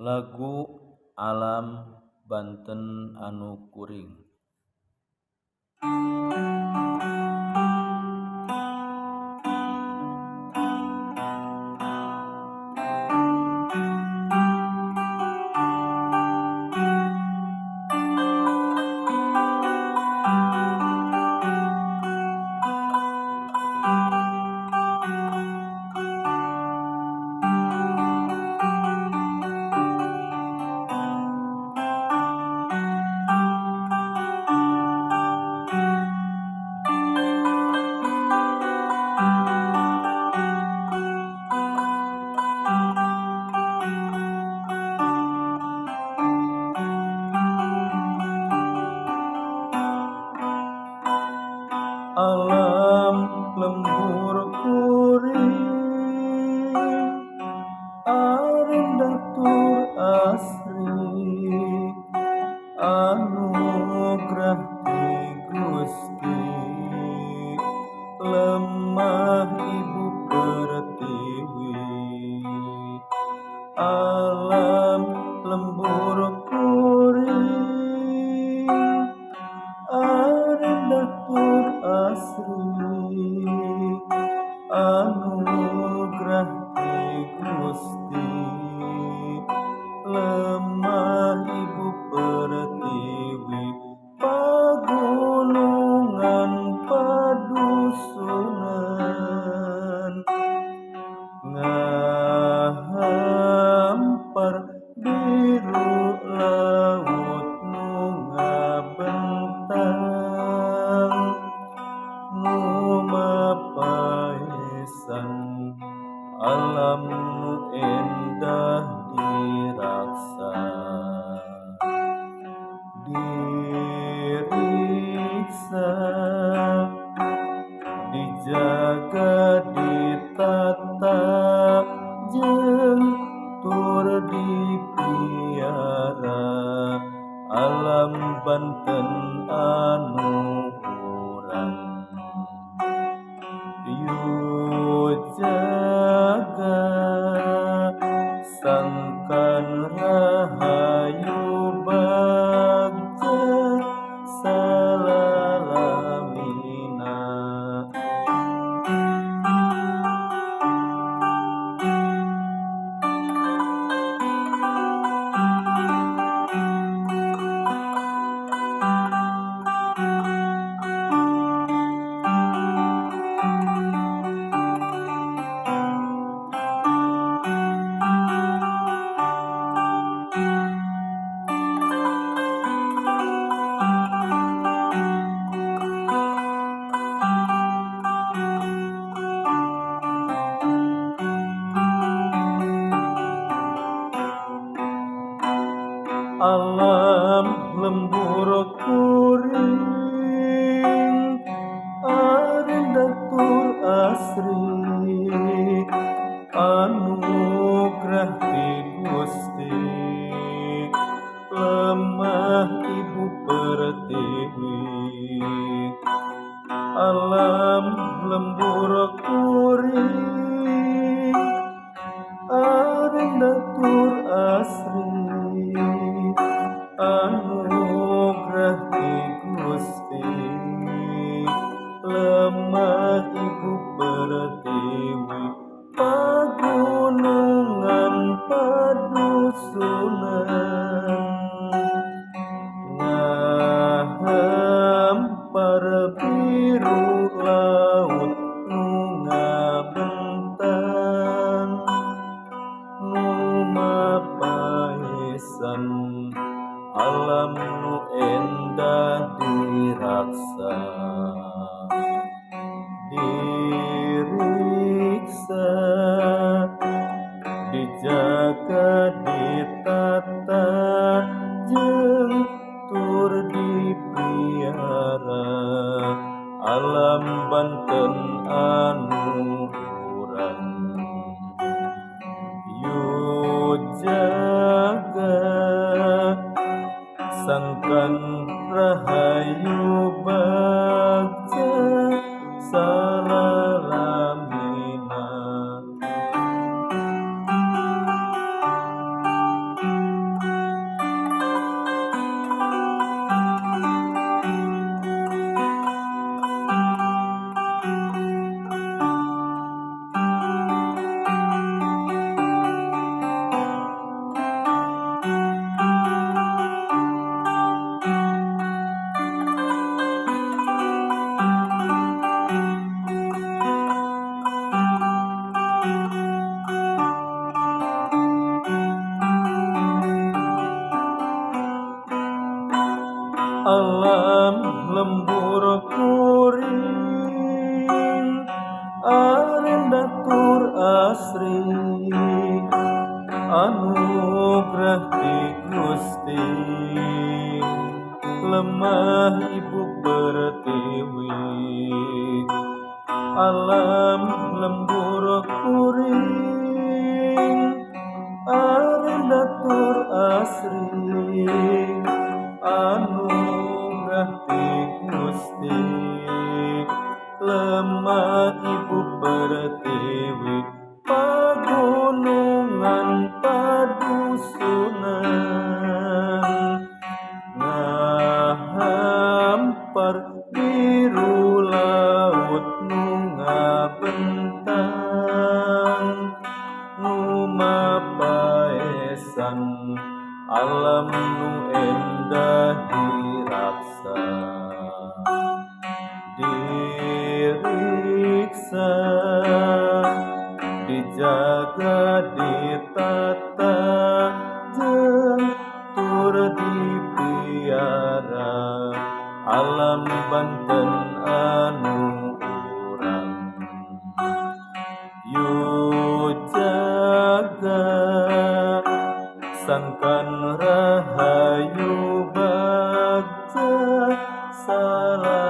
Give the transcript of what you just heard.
Lagu Alam Banten anu kuring. Alam lembur kuring arendatur asri anugerah ti Gusti lemah Ibu Pertiwi. Alam lembur kuring arendatur asri anugerah ti Gusti lemah Ibu Pertiwi. Pagunungan padusunan ngahampar biru laut nu ngabentang nu mapaesan alam nu endah diraksa diriksa dijaga ditata jeung tur dipiara alam Banten anu urang. Yu jaga sangkan rahayu bagja salalamina. Alam lembur kuring arendatur asri anugerah ti Gusti lemah Ibu Pertiwi. Alam lembur kuring arendatur asri anugerah ti Gusti lemah Ibu Pertiwi. Pagunungan padusunan ngahampar biru laut nu ngabentang nu mapaesan alam nu endah diraksa diriksa dijaga ditata jeung tur dipiara alam Banten anu urang. Yu jaga sangkan rahayu bagja salalamina. anugerah ti Gusti lemah ibu pertiwi alam lembur kuring arendatur asri anugerah ti Gusti lemah ibu pertiwi pagunungan padusunan ngahampar biru laut nu ngabentang nu mapaesan alam nu endah diraksa diriksa dijaga ditata jeung tur dipiara alam Banten anu urang yu jaga sangkan rahayu bagja salah